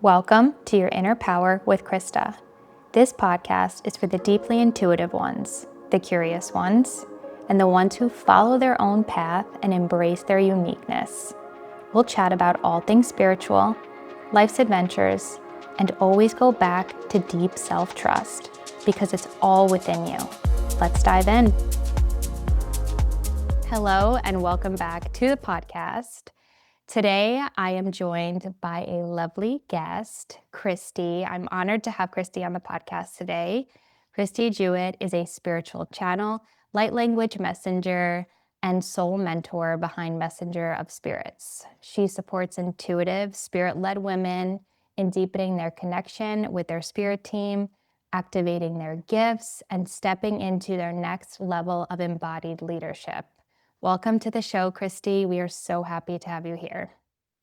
Welcome to Your Inner Power with Krista. This podcast is for the deeply intuitive ones, the curious ones, and the ones who follow their own path and embrace their uniqueness. We'll chat about all things spiritual, life's adventures, and always go back to deep self-trust because it's all within you. Let's dive in. Hello, and welcome back to the podcast. Today, I am joined by a lovely guest, Christy. I'm honored to have Christy on the podcast today. Christy Jewett is a spiritual channel, light language messenger, and soul mentor behind Messenger of Spirits. She supports intuitive, spirit-led women in deepening their connection with their spirit team, activating their gifts, and stepping into their next level of embodied leadership. Welcome to the show, Christy. We are so happy to have you here.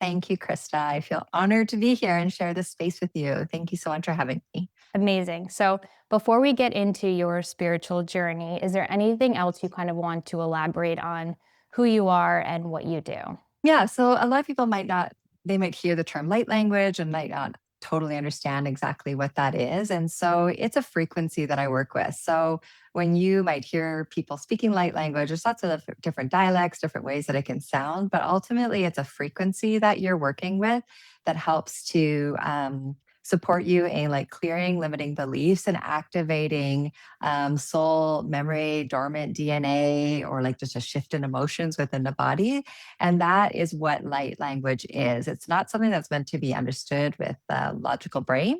Thank you, Krista. I feel honored to be here and share this space with you. Thank you so much for having me. Amazing. So before we get into your spiritual journey, is there anything else you kind of want to elaborate on who you are and what you do? Yeah, so a lot of people they might hear the term light language and might not totally understand exactly what that is. And so it's a frequency that I work with. So when you might hear people speaking light language, there's lots of different dialects, different ways that it can sound, but ultimately it's a frequency that you're working with that helps to support you in like clearing limiting beliefs and activating soul memory, dormant DNA, or like just a shift in emotions within the body. And that is what light language is. It's not something that's meant to be understood with the logical brain.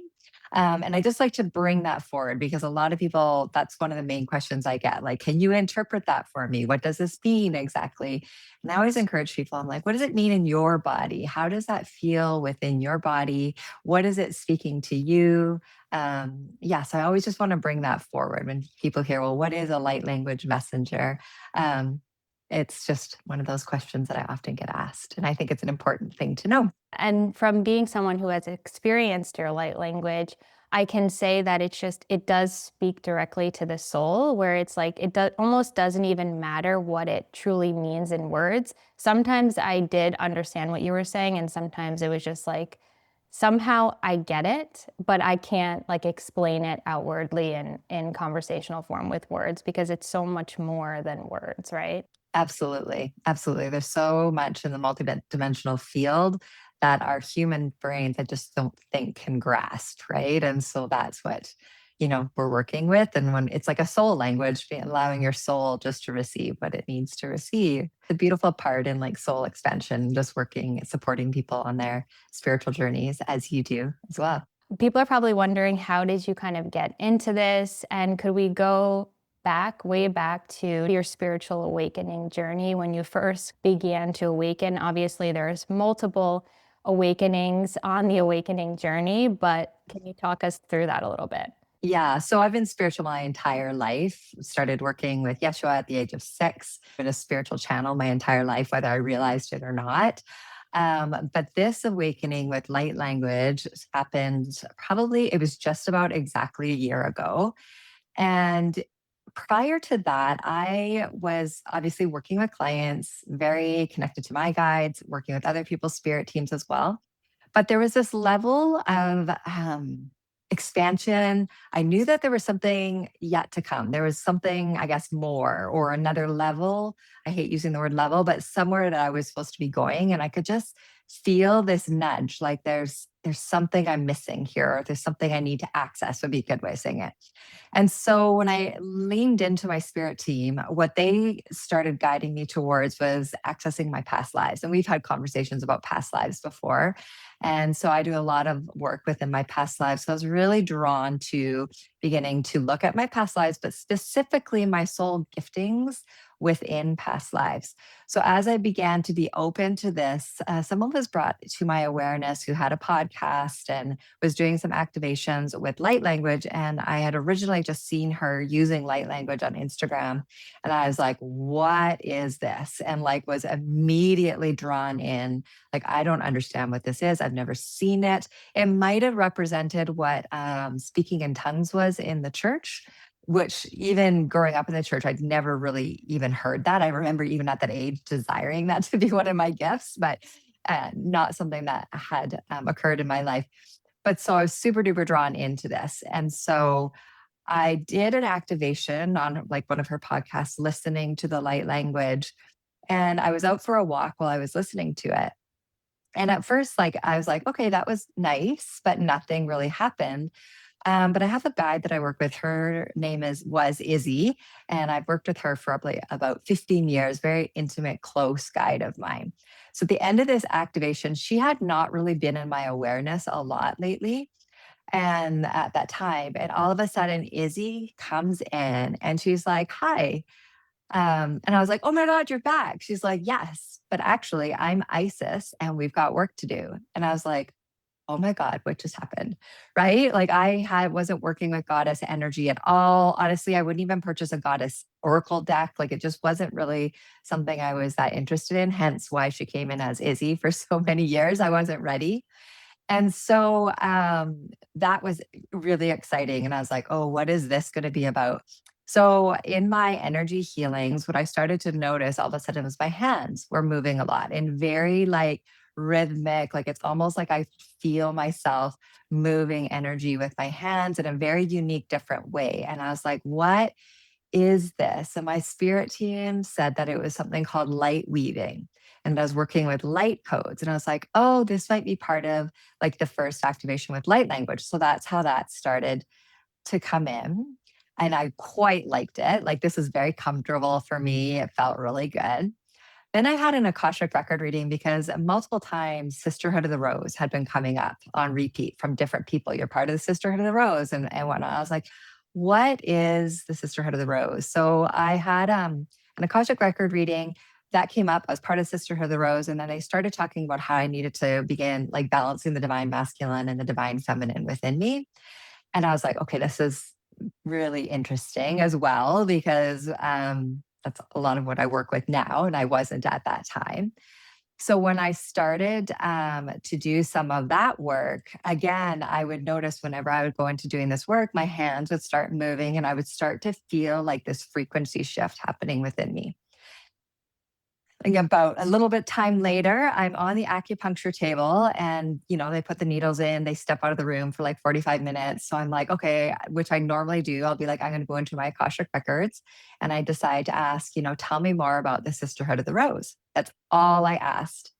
And I just like to bring that forward because a lot of people, that's one of the main questions I get. Like, can you interpret that for me? What does this mean exactly? And I always encourage people, I'm like, what does it mean in your body? How does that feel within your body? What is it speaking to you? So I always just want to bring that forward when people hear, well, what is a light language messenger? It's just one of those questions that I often get asked. And I think it's an important thing to know. And from being someone who has experienced your light language, I can say that it does speak directly to the soul, where it's like almost doesn't even matter what it truly means in words. Sometimes I did understand what you were saying, and sometimes it was just like, somehow I get it, but I can't like explain it outwardly in conversational form with words because it's so much more than words, right? Absolutely. Absolutely. There's so much in the multidimensional field that our human brains, I just don't think can grasp, right? And so that's what, we're working with. And when it's like a soul language, allowing your soul just to receive what it needs to receive. The beautiful part in like soul expansion, just working, supporting people on their spiritual journeys as you do as well. People are probably wondering, how did you kind of get into this? And could we go back, way back to your spiritual awakening journey when you first began to awaken? Obviously, there's multiple awakenings on the awakening journey, but can you talk us through that a little bit? Yeah, so I've been spiritual my entire life. Started working with Yeshua at the age of 6. Been a spiritual channel my entire life, whether I realized it or not. But this awakening with light language happened probably, it was just about exactly a year ago. And prior to that, I was obviously working with clients, very connected to my guides, working with other people's spirit teams as well. But there was this level of expansion. I knew that there was something yet to come. There was something, I guess, more or another level. I hate using the word level, but somewhere that I was supposed to be going. And I could just feel this nudge, like there's something I'm missing here, or there's something I need to access, would be a good way of saying it. And so when I leaned into my spirit team, what they started guiding me towards was accessing my past lives. And we've had conversations about past lives before. And so I do a lot of work within my past lives. So I was really drawn to beginning to look at my past lives, but specifically my soul giftings within past lives. So as I began to be open to this, someone was brought to my awareness who had a podcast and was doing some activations with light language. And I had originally just seen her using light language on Instagram. And I was like, what is this? And like was immediately drawn in. Like, I don't understand what this is. I've never seen it. It might have represented what speaking in tongues was in the church, which even growing up in the church, I'd never really even heard that. I remember even at that age desiring that to be one of my gifts, but not something that had occurred in my life. But so I was super duper drawn into this. And so I did an activation on like one of her podcasts, listening to the light language. And I was out for a walk while I was listening to it. And at first, like I was like, okay, that was nice, but nothing really happened. But I have a guide that I work with. Her name was Izzy, and I've worked with her for probably about 15 years. Very intimate, close guide of mine. So at the end of this activation, she had not really been in my awareness a lot lately, and at that time, and all of a sudden, Izzy comes in and she's like, "Hi." And I was like, "Oh my God, you're back." She's like, "Yes, but actually, I'm Isis and we've got work to do." And I was like, "Oh my God, what just happened?" Right? Like wasn't working with goddess energy at all. Honestly, I wouldn't even purchase a goddess oracle deck. Like it just wasn't really something I was that interested in. Hence why she came in as Izzy for so many years. I wasn't ready. And so that was really exciting. And I was like, oh, what is this going to be about? So in my energy healings, what I started to notice all of a sudden was my hands were moving a lot in very like rhythmic, like it's almost like I feel myself moving energy with my hands in a very unique, different way. And I was like, what is this? And my spirit team said that it was something called light weaving. And I was working with light codes. And I was like, oh, this might be part of like the first activation with light language. So that's how that started to come in. And I quite liked it. Like, this is very comfortable for me. It felt really good. Then I had an Akashic record reading because multiple times Sisterhood of the Rose had been coming up on repeat from different people. You're part of the Sisterhood of the Rose and whatnot. I was like, what is the Sisterhood of the Rose? So I had an Akashic record reading that came up as part of Sisterhood of the Rose. And then I started talking about how I needed to begin like balancing the divine masculine and the divine feminine within me. And I was like, okay, this is really interesting as well because that's a lot of what I work with now, and I wasn't at that time. So when I started to do some of that work, again, I would notice whenever I would go into doing this work, my hands would start moving and I would start to feel like this frequency shift happening within me. Like about a little bit time later, I'm on the acupuncture table and, they put the needles in, they step out of the room for like 45 minutes. So I'm like, okay, which I normally do. I'll be like, I'm going to go into my Akashic records. And I decide to ask, tell me more about the Sisterhood of the Rose. That's all I asked.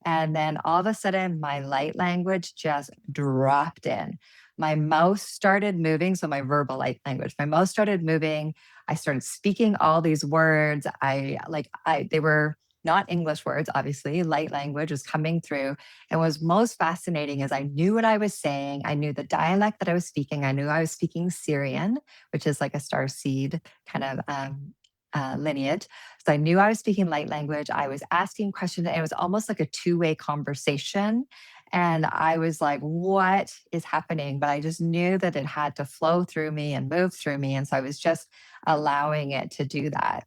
And then all of a sudden, my light language just dropped in. My mouth started moving. So, my verbal light language, my mouth started moving. I started speaking all these words. They were not English words, obviously. Light language was coming through. And what was most fascinating is I knew what I was saying. I knew the dialect that I was speaking. I knew I was speaking Syrian, which is like a star seed kind of lineage. So I knew I was speaking light language. I was asking questions. And it was almost like a two-way conversation. And I was like, what is happening? But I just knew that it had to flow through me and move through me. And so I was just allowing it to do that.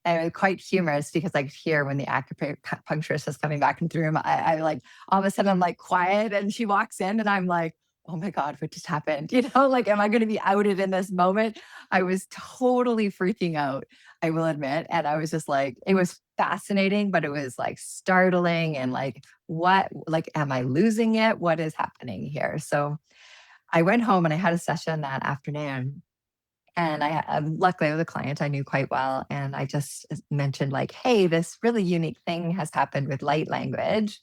And it was quite humorous because I could hear when the acupuncturist is coming back into the room, I like all of a sudden I'm like quiet and she walks in and I'm like, oh my God, what just happened? Like, am I going to be outed in this moment? I was totally freaking out, I will admit. And I was just like, it was fascinating, but it was like startling and like, what, like, am I losing it? What is happening here? So I went home and I had a session that afternoon. And luckily, I was a client I knew quite well. And I just mentioned, like, hey, this really unique thing has happened with light language.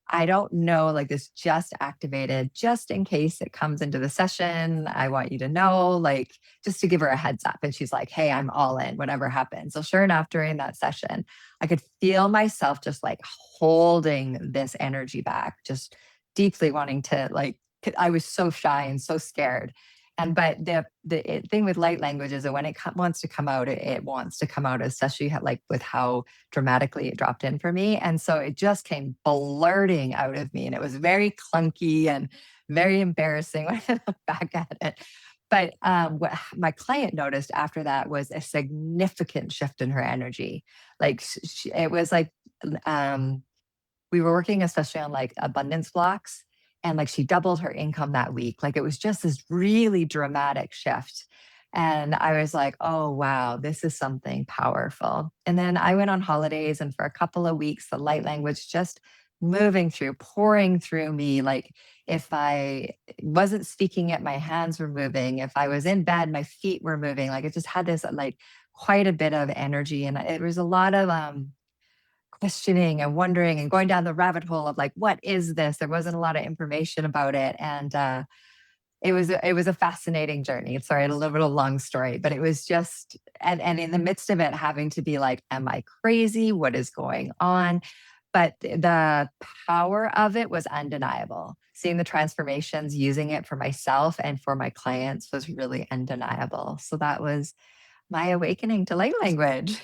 I don't know, like this just activated, just in case it comes into the session. I want you to know, like, just to give her a heads up. And she's like, hey, I'm all in, whatever happens. So, sure enough, during that session, I could feel myself just like holding this energy back, just deeply wanting to, like, I was so shy and so scared. But the thing with light language is that when it wants to come out, it wants to come out, especially like with how dramatically it dropped in for me. And so it just came blurting out of me. And it was very clunky and very embarrassing when I look back at it. But what my client noticed after that was a significant shift in her energy. Like it was like we were working especially on like abundance blocks, and like she doubled her income that week. Like it was just this really dramatic shift. And I was like, oh, wow, this is something powerful. And then I went on holidays, and for a couple of weeks, the light language just moving through, pouring through me. Like if I wasn't speaking it, my hands were moving. If I was in bed, my feet were moving. Like it just had this like quite a bit of energy. And it was a lot of questioning and wondering and going down the rabbit hole of like, what is this? There wasn't a lot of information about it. And it was a fascinating journey. Sorry, a little bit of a long story, but it was just and in the midst of it, having to be like, am I crazy? What is going on? But the power of it was undeniable. Seeing the transformations, using it for myself and for my clients was really undeniable. So that was my awakening to light language.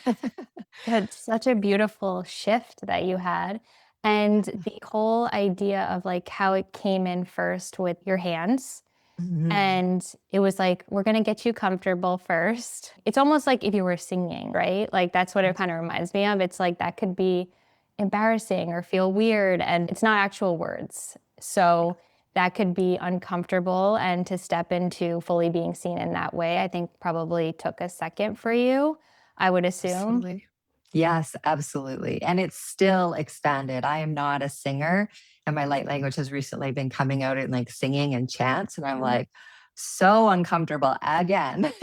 It's such a beautiful shift that you had. And the whole idea of like how it came in first with your hands. Mhm. And it was like, we're going to get you comfortable first. It's almost like if you were singing, right? Like that's what it kind of reminds me of. It's like that could be embarrassing or feel weird, and it's not actual words. So that could be uncomfortable. And to step into fully being seen in that way, I think probably took a second for you, I would assume. Absolutely. Yes, absolutely. And it's still expanded. I am not a singer, and my light language has recently been coming out in like singing and chants. And I'm like, so uncomfortable again,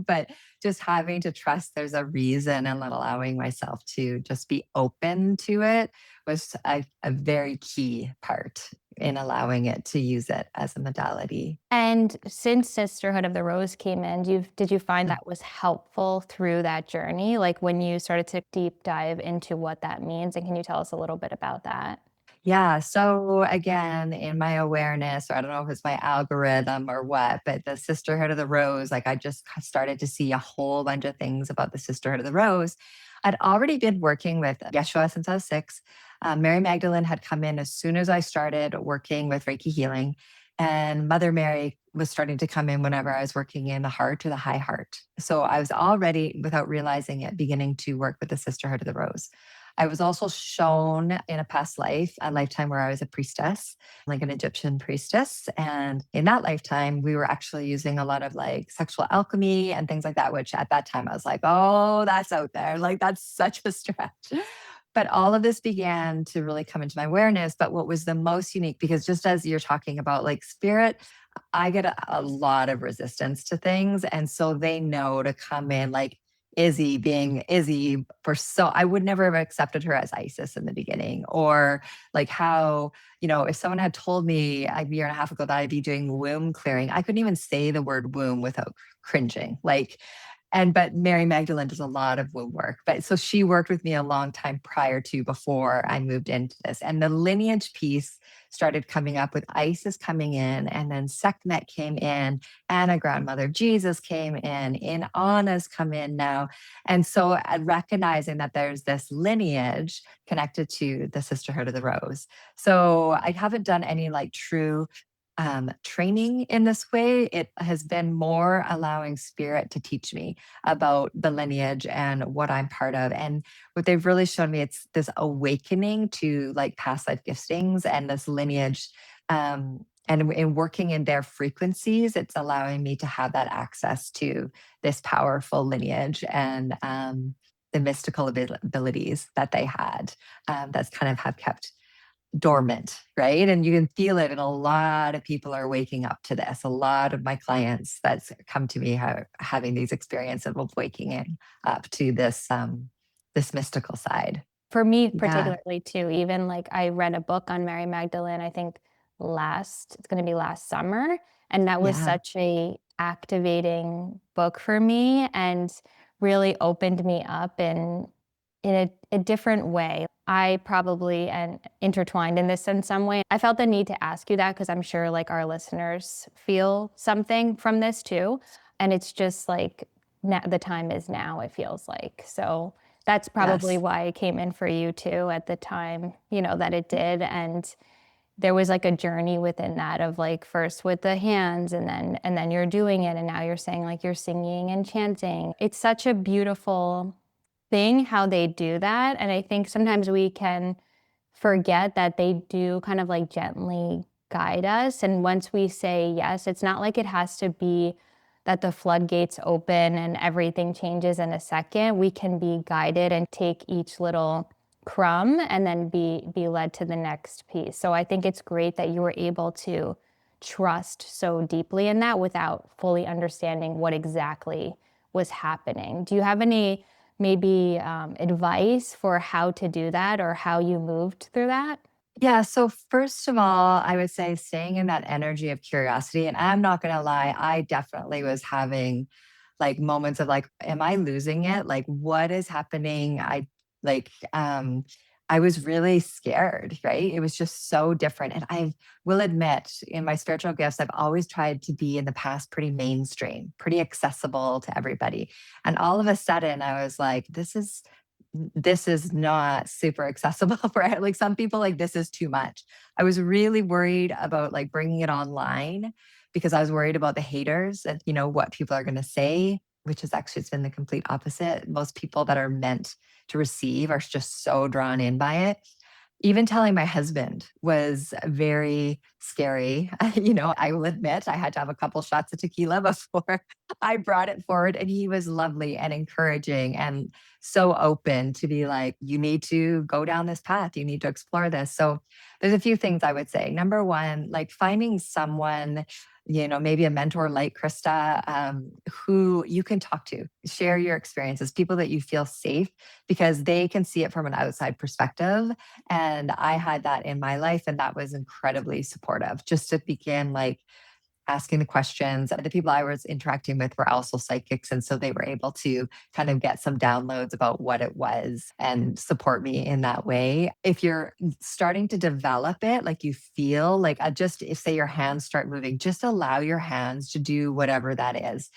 but just having to trust there's a reason and not allowing myself to just be open to it was a very key part in allowing it to use it as a modality. And since Sisterhood of the Rose came in, did you find that was helpful through that journey? Like when you started to deep dive into what that means, and can you tell us a little bit about that? Yeah. So again, in my awareness, or I don't know if it's my algorithm or what, but the Sisterhood of the Rose, like I just started to see a whole bunch of things about the Sisterhood of the Rose. I'd already been working with Yeshua since I was 6. Mary Magdalene had come in as soon as I started working with Reiki healing. And Mother Mary was starting to come in whenever I was working in the heart or the high heart. So I was already, without realizing it, beginning to work with the Sisterhood of the Rose. I was also shown in a past life, a lifetime where I was a priestess, like an Egyptian priestess. And in that lifetime, we were actually using a lot of like sexual alchemy and things like that, which at that time I was like, oh, that's out there. Like, that's such a stretch. But all of this began to really come into my awareness. But what was the most unique, because just as you're talking about like spirit, I get a lot of resistance to things. And so they know to come in like Izzy being Izzy for so I would never have accepted her as Isis in the beginning. Or like how, if someone had told me a year and a half ago that I'd be doing womb clearing, I couldn't even say the word womb without cringing. But Mary Magdalene does a lot of womb work. But so she worked with me a long time prior to before I moved into this. And the lineage piece started coming up with Isis coming in, and then Sekhmet came in, Anna, grandmother Jesus came in Anna's come in now. And so recognizing that there's this lineage connected to the Sisterhood of the Rose. So I haven't done any like true training in this way. It has been more allowing spirit to teach me about the lineage and what I'm part of. And what they've really shown me, it's this awakening to like past life giftings and this lineage. And in working in their frequencies, it's allowing me to have that access to this powerful lineage and the mystical abilities that they had, that's kind of have kept dormant, right? And you can feel it. And a lot of people are waking up to this. A lot of my clients that's come to me having these experiences of waking up to this mystical side. For me Yeah. particularly too, even like I read a book on Mary Magdalene, I think it's going to be last summer, and that was Yeah. such a activating book for me and really opened me up in a different way. I probably am intertwined in this in some way. I felt the need to ask you that because I'm sure like our listeners feel something from this too. And it's just like the time is now, it feels like. So that's probably Yes. why it came in for you too at the time, that it did. And there was like a journey within that of like first with the hands and then you're doing it and now you're saying like you're singing and chanting. It's such a beautiful thing how they do that. And I think sometimes we can forget that they do kind of like gently guide us. And once we say yes, it's not like it has to be that the floodgates open and everything changes in a second. We can be guided and take each little crumb and then be led to the next piece. So I think it's great that you were able to trust so deeply in that without fully understanding what exactly was happening. Do you have any maybe advice for how to do that or how you moved through that? Yeah. So, first of all, I would say staying in that energy of curiosity. And I'm not going to lie, I definitely was having like moments of like, am I losing it? Like, what is happening? Like, I was really scared, right? It was just so different. And I will admit, in my spiritual gifts, I've always tried to be in the past pretty mainstream, pretty accessible to everybody. And all of a sudden, I was like, this is not super accessible for like some people, like this is too much. I was really worried about like bringing it online because I was worried about the haters and what people are going to say, which is actually it's been the complete opposite. Most people that are meant to receive are just so drawn in by it. Even telling my husband was very scary. I will admit I had to have a couple shots of tequila before I brought it forward. And he was lovely and encouraging and so open to be like, you need to go down this path. You need to explore this. So there's a few things I would say. Number one, like finding someone, maybe a mentor like Krista, who you can talk to, share your experiences, people that you feel safe because they can see it from an outside perspective. And I had that in my life, and that was incredibly supportive just to begin like asking the questions. The people I was interacting with were also psychics. And so they were able to kind of get some downloads about what it was and support me in that way. If you're starting to develop it, like you feel like just if say your hands start moving, just allow your hands to do whatever that is.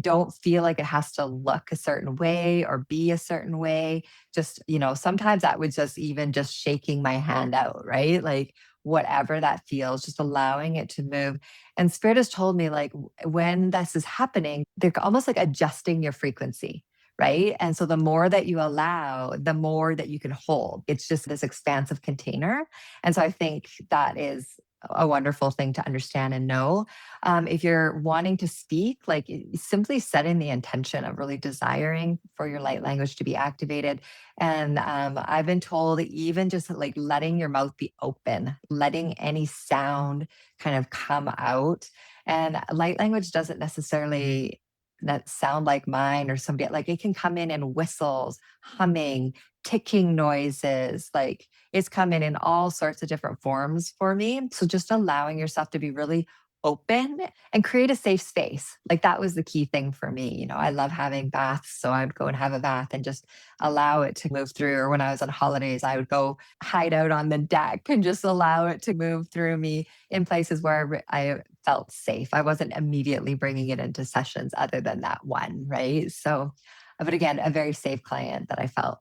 Don't feel like it has to look a certain way or be a certain way. Just, sometimes that was just even just shaking my hand out, right? Like whatever that feels, just allowing it to move. And spirit has told me like when this is happening, they're almost like adjusting your frequency. Right. And so the more that you allow, the more that you can hold. It's just this expansive container. And so I think that is a wonderful thing to understand and know. If you're wanting to speak, like simply setting the intention of really desiring for your light language to be activated. And I've been told even just like letting your mouth be open, letting any sound kind of come out. And light language doesn't necessarily that sound like mine or somebody like it can come in whistles, humming, ticking noises, like it's come in all sorts of different forms for me. So just allowing yourself to be really open and create a safe space. Like that was the key thing for me. I love having baths. So I would go and have a bath and just allow it to move through. Or when I was on holidays, I would go hide out on the deck and just allow it to move through me in places where I felt safe. I wasn't immediately bringing it into sessions other than that one. Right. So, but again, a very safe client that I felt,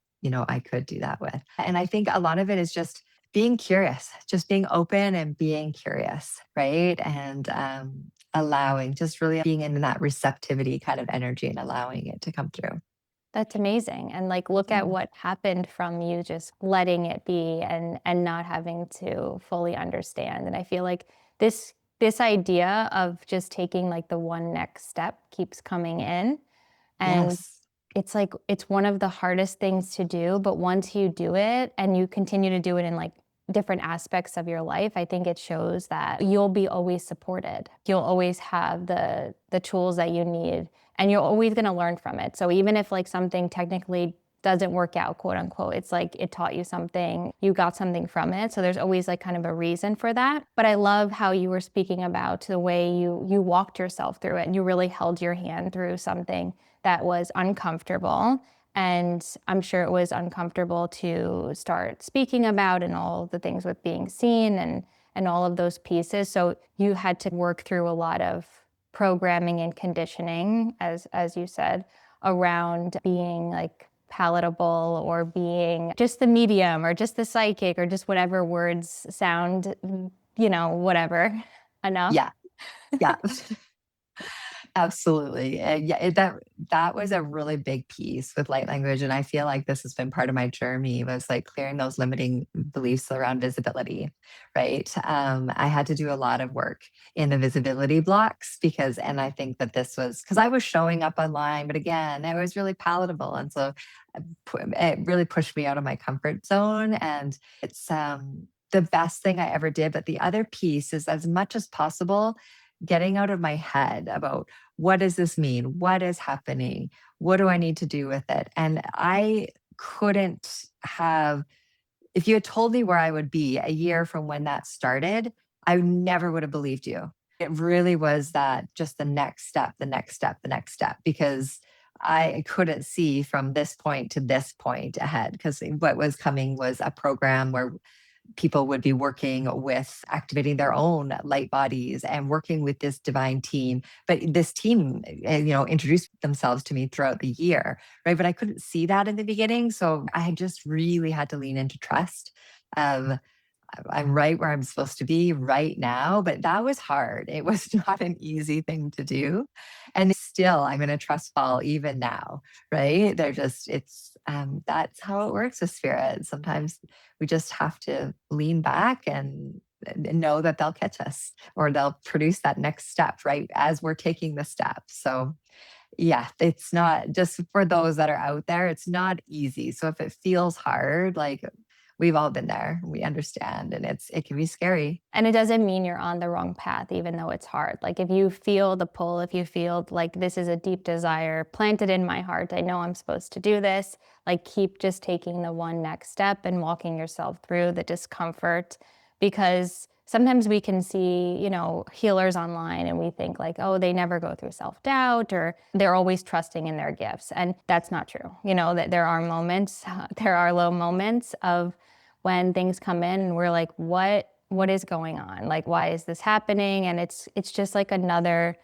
I could do that with. And I think a lot of it is just being curious, just being open and being curious, right? And allowing, just really being in that receptivity kind of energy and allowing it to come through. That's amazing. And like look at Yeah. what happened from you just letting it be and not having to fully understand. And I feel like this idea of just taking like the one next step keeps coming in. And Yes. it's like it's one of the hardest things to do, but once you do it and you continue to do it in like different aspects of your life, I think it shows that you'll be always supported. You'll always have the tools that you need and you're always going to learn from it. So even if like something technically doesn't work out, quote unquote, it's like it taught you something, you got something from it. So there's always like kind of a reason for that. But I love how you were speaking about the way you walked yourself through it and you really held your hand through something that was uncomfortable. And I'm sure it was uncomfortable to start speaking about and all the things with being seen and all of those pieces. So you had to work through a lot of programming and conditioning, as you said, around being like palatable or being just the medium or just the psychic or just whatever words sound, whatever enough. Yeah. Yeah. Absolutely. And yeah, that was a really big piece with light language. And I feel like this has been part of my journey was like clearing those limiting beliefs around visibility, right? I had to do a lot of work in the visibility blocks because, and I think that this was because I was showing up online, but again, it was really palatable. And so it really pushed me out of my comfort zone. And it's the best thing I ever did. But the other piece is as much as possible, getting out of my head about what does this mean? What is happening? What do I need to do with it? And I couldn't have, if you had told me where I would be a year from when that started, I never would have believed you. It really was that just the next step, the next step, the next step, because I couldn't see from this point to this point ahead because what was coming was a program where people would be working with activating their own light bodies and working with this divine team. But this team, introduced themselves to me throughout the year, right? But I couldn't see that in the beginning. So I just really had to lean into trust of I'm right where I'm supposed to be right now. But that was hard. It was not an easy thing to do. And still, I'm in a trust fall even now, right? That's how it works with spirit. Sometimes we just have to lean back and know that they'll catch us or they'll produce that next step, right? As we're taking the step. So, yeah, it's not just for those that are out there, it's not easy. So if it feels hard, like we've all been there, we understand, and it can be scary. And it doesn't mean you're on the wrong path, even though it's hard. Like if you feel the pull, if you feel like this is a deep desire planted in my heart, I know I'm supposed to do this, like keep just taking the one next step and walking yourself through the discomfort. Because sometimes we can see, healers online and we think like, oh, they never go through self-doubt or they're always trusting in their gifts. And that's not true. That there are moments, there are low moments of when things come in and we're like, what is going on? Like, why is this happening? And it's just like another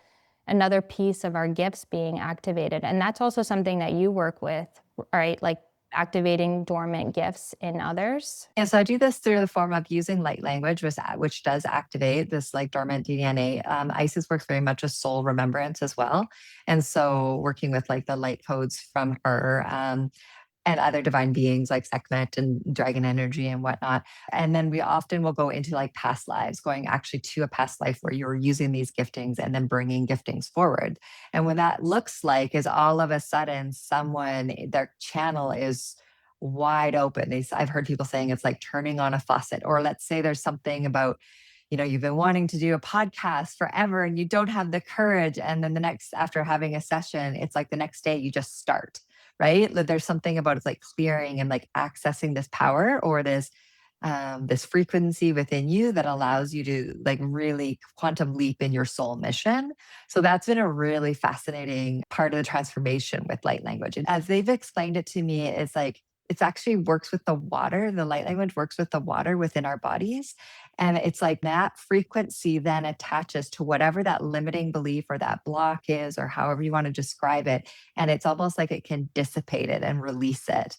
piece of our gifts being activated. And that's also something that you work with, right? Like activating dormant gifts in others. And so I do this through the form of using light language, which does activate this like dormant DNA. Isis works very much with soul remembrance as well. And so working with like the light codes from her, and other divine beings like Sekhmet and dragon energy and whatnot. And then we often will go into like past lives, going actually to a past life where you're using these giftings and then bringing giftings forward. And what that looks like is all of a sudden their channel is wide open. I've heard people saying it's like turning on a faucet, or let's say there's something about you've been wanting to do a podcast forever and you don't have the courage. And then after having a session, it's like the next day you just start, right? There's something about it's like clearing and like accessing this power or this frequency within you that allows you to like really quantum leap in your soul mission. So that's been a really fascinating part of the transformation with light language. And as they've explained it to me, it's like it actually works with the water. The light language works with the water within our bodies. And it's like that frequency then attaches to whatever that limiting belief or that block is, or however you want to describe it. And it's almost like it can dissipate it and release it.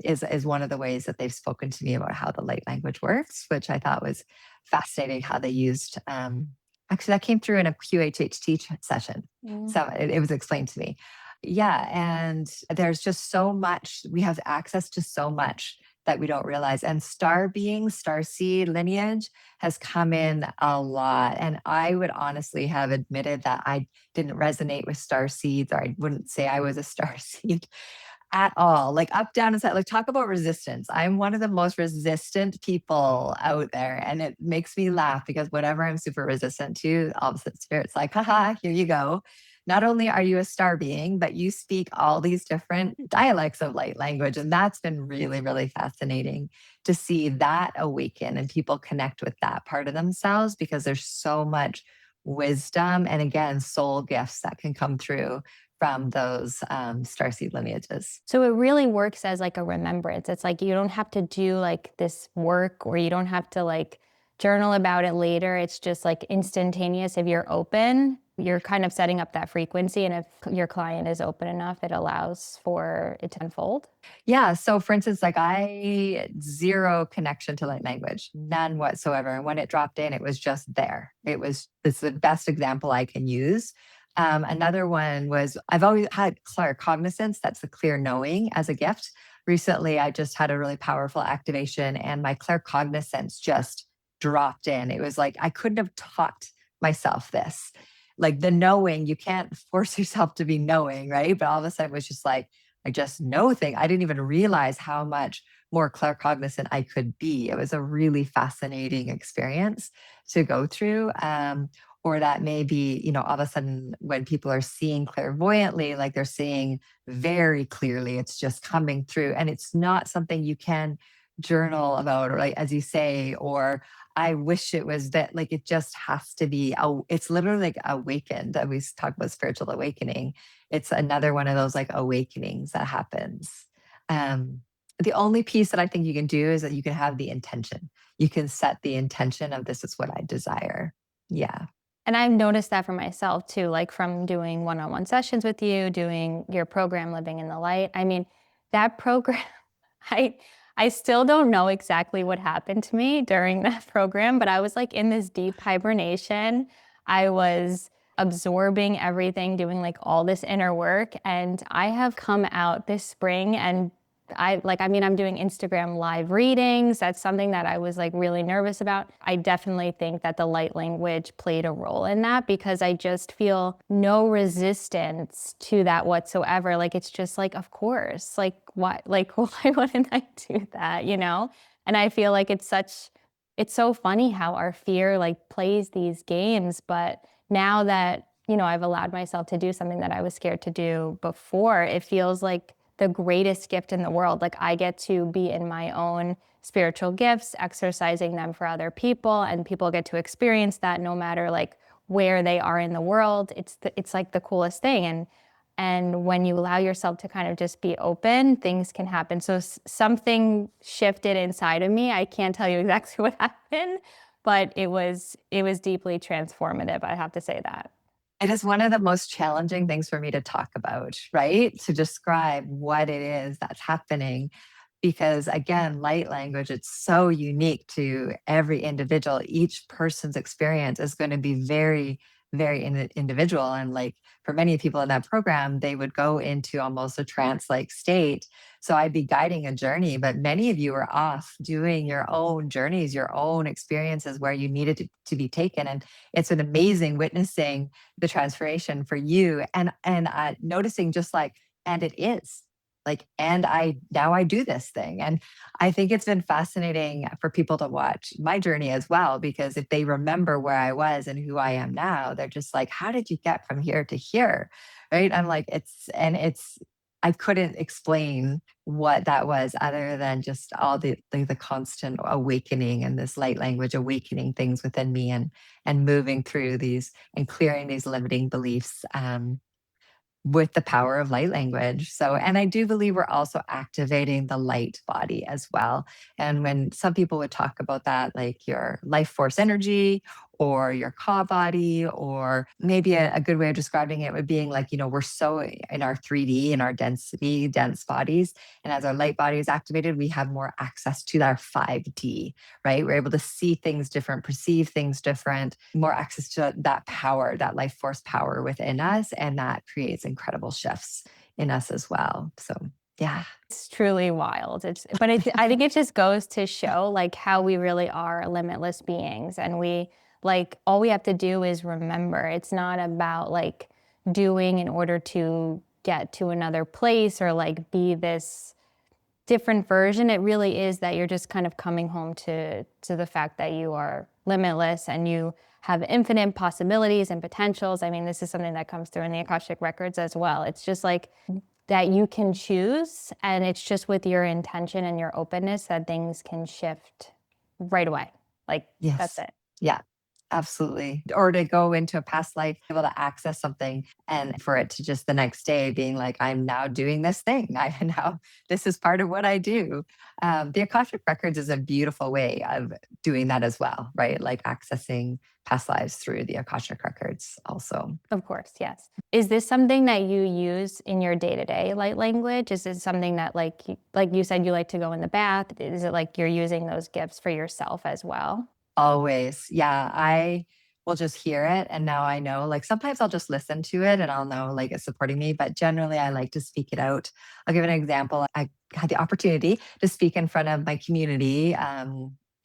Is one of the ways that they've spoken to me about how the light language works, which I thought was fascinating how they used. Actually, that came through in a QHHT session. Mm. So it was explained to me. Yeah. And there's just so much, we have access to so much that we don't realize. And star starseed lineage has come in a lot. And I would honestly have admitted that I didn't resonate with star seeds, or I wouldn't say I was a star seed at all. Like up, down, and side. Like talk about resistance. I'm one of the most resistant people out there. And it makes me laugh because whatever I'm super resistant to, opposite spirit's like, haha, here you go. Not only are you a star being, but you speak all these different dialects of light language. And that's been really, really fascinating to see that awaken and people connect with that part of themselves because there's so much wisdom and again, soul gifts that can come through from those starseed lineages. So it really works as like a remembrance. It's like you don't have to do like this work or you don't have to like journal about it later. It's just like instantaneous. If you're open, you're kind of setting up that frequency. And if your client is open enough, it allows for it to unfold. Yeah. So, for instance, like I zero connection to light language, none whatsoever. And when it dropped in, it was just there. It's the best example I can use. Another one was I've always had claircognizance. That's the clear knowing as a gift. Recently, I just had a really powerful activation and my claircognizance just dropped in. It was like I couldn't have taught myself this. Like the knowing, you can't force yourself to be knowing, right? But all of a sudden it was just like, I just know thing. I didn't even realize how much more claircognizant I could be. It was a really fascinating experience to go through. Or that may be, all of a sudden when people are seeing clairvoyantly, like they're seeing very clearly, it's just coming through. And it's not something you can journal about, or like, as you say, or I wish it was that, like, it just has to be, it's literally like awakened. That we talk about spiritual awakening. It's another one of those like awakenings that happens. The only piece that I think you can do is that you can have the intention. You can set the intention of this is what I desire. Yeah. And I've noticed that for myself too, like from doing one-on-one sessions with you, doing your program, Living in the Light. I mean, that program, I I still don't know exactly what happened to me during that program, but I was like in this deep hibernation. I was absorbing everything, doing like all this inner work. And I have come out this spring and I'm doing Instagram live readings. That's something that I was like really nervous about. I definitely think that the light language played a role in that because I just feel no resistance to that whatsoever. Like, it's just like, of course, like, why, like, why wouldn't I do that, you know? And I feel like it's so funny how our fear like plays these games. But now that, I've allowed myself to do something that I was scared to do before, it feels like the greatest gift in the world. Like, I get to be in my own spiritual gifts, exercising them for other people, and people get to experience that no matter like where they are in the world. It's like the coolest thing. And when you allow yourself to kind of just be open, things can happen. So something shifted inside of me. I can't tell you exactly what happened, but it was deeply transformative. I have to say that. It is one of the most challenging things for me to talk about, right? To describe what it is that's happening. Because again, light language, it's so unique to every individual. Each person's experience is going to be very, very individual. And like for many people in that program, they would go into almost a trance like state. So I'd be guiding a journey, but many of you are off doing your own journeys, your own experiences where you needed to be taken. And it's an amazing witnessing the transformation for you and noticing just like, and it is like, and I do this thing. And I think it's been fascinating for people to watch my journey as well, because if they remember where I was and who I am now, they're just like, how did you get from here to here? Right. I'm like, I couldn't explain what that was other than just all the constant awakening and this light language awakening things within me and moving through these and clearing these limiting beliefs. With the power of light language. So, and I do believe we're also activating the light body as well. And when some people would talk about that, like your life force energy or your ka body, or maybe a good way of describing it would being like, we're so in our 3D, in our density, dense bodies. And as our light body is activated, we have more access to our 5D, right? We're able to see things different, perceive things different, more access to that power, that life force power within us. And that creates incredible shifts in us as well. So, yeah. It's truly wild. I think it just goes to show like how we really are limitless beings, and all we have to do is remember. It's not about like doing in order to get to another place or like be this different version. It really is that you're just kind of coming home to the fact that you are limitless and you have infinite possibilities and potentials. I mean, this is something that comes through in the Akashic records as well. It's just like that you can choose, and it's just with your intention and your openness that things can shift right away. Like, that's Yes. it. Yeah, absolutely. Or to go into a past life, able to access something and for it to just the next day being like, I'm now doing this thing. This is part of what I do. The Akashic Records is a beautiful way of doing that as well, right? Like accessing past lives through the Akashic Records also. Of course, yes. Is this something that you use in your day-to-day light language? Is it something that like you said, you like to go in the bath? Is it like you're using those gifts for yourself as well? Always. Yeah. will just hear it. And now I know, like, sometimes I'll just listen to it and I'll know, like, it's supporting me. But generally, I like to speak it out. I'll give an example. I had the opportunity to speak in front of my community.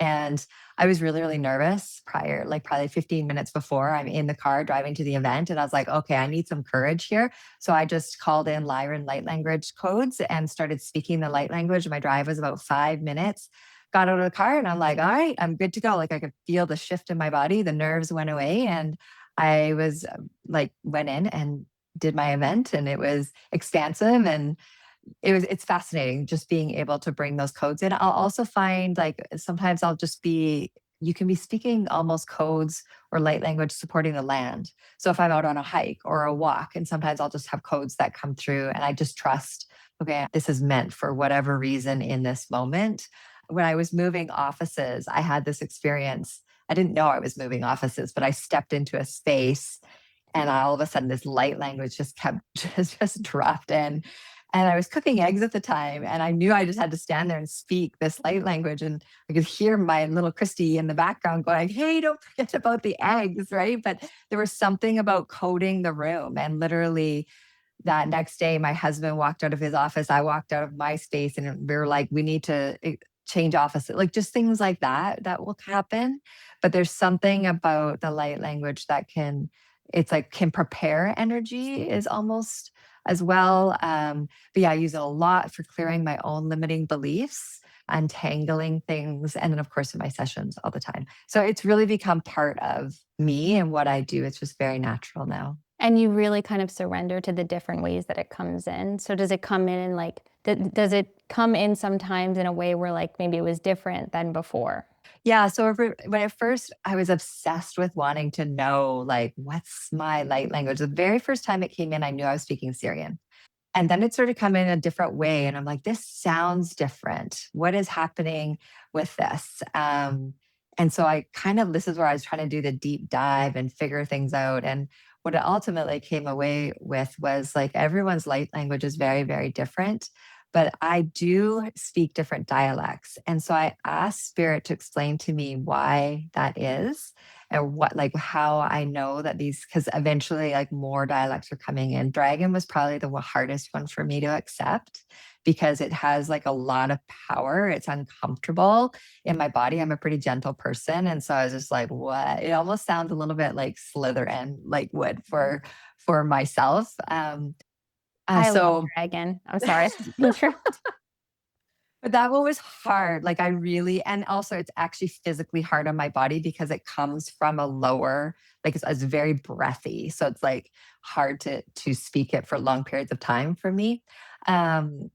And I was really, really nervous prior, like probably 15 minutes before. I'm in the car driving to the event. And I was like, okay, I need some courage here. So I just called in Lyran light language codes and started speaking the light language. My drive was about 5 minutes. Got out of the car and I'm like, all right, I'm good to go. Like I could feel the shift in my body. The nerves went away. And I was like, went in and did my event, and it was expansive, and it's fascinating just being able to bring those codes in. I'll also find, like, sometimes I'll just be you can be speaking almost codes or light language supporting the land. So if I'm out on a hike or a walk, and sometimes I'll just have codes that come through and I just trust, okay, this is meant for whatever reason in this moment. When I was moving offices, I had this experience. I didn't know I was moving offices, but I stepped into a space and all of a sudden this light language just kept just dropped in. And I was cooking eggs at the time, and I knew I just had to stand there and speak this light language. And I could hear my little Christy in the background going, hey, don't forget about the eggs, right? But there was something about coding the room. And literally that next day, my husband walked out of his office. I walked out of my space, and we were like, we need to change offices, like just things like that that will happen. But there's something about the light language that it's like can prepare energy is almost as well. But yeah, I use it a lot for clearing my own limiting beliefs, untangling things, and then of course in my sessions all the time. So it's really become part of me and what I do. It's just very natural now. And you really kind of surrender to the different ways that it comes in. So does it come in like, does it come in sometimes in a way where like maybe it was different than before? Yeah. So when at first I was obsessed with wanting to know, like, what's my light language? The very first time it came in, I knew I was speaking Syrian. And then it started coming in a different way. And I'm like, this sounds different. What is happening with this? And so this is where I was trying to do the deep dive and figure things out. And what it ultimately came away with was like everyone's light language is very, very different. But I do speak different dialects. And so I asked Spirit to explain to me why that is, and like how I know that because eventually like more dialects are coming in. Dragon was probably the hardest one for me to accept because it has like a lot of power. It's uncomfortable in my body. I'm a pretty gentle person. And so I was just like, what? It almost sounds a little bit like Slytherin, like would for myself. I love So dragon. I'm sorry. But that one was hard. Like I really, and also it's actually physically hard on my body because it comes from a lower, like it's very breathy. So it's like hard to speak it for long periods of time for me. Um,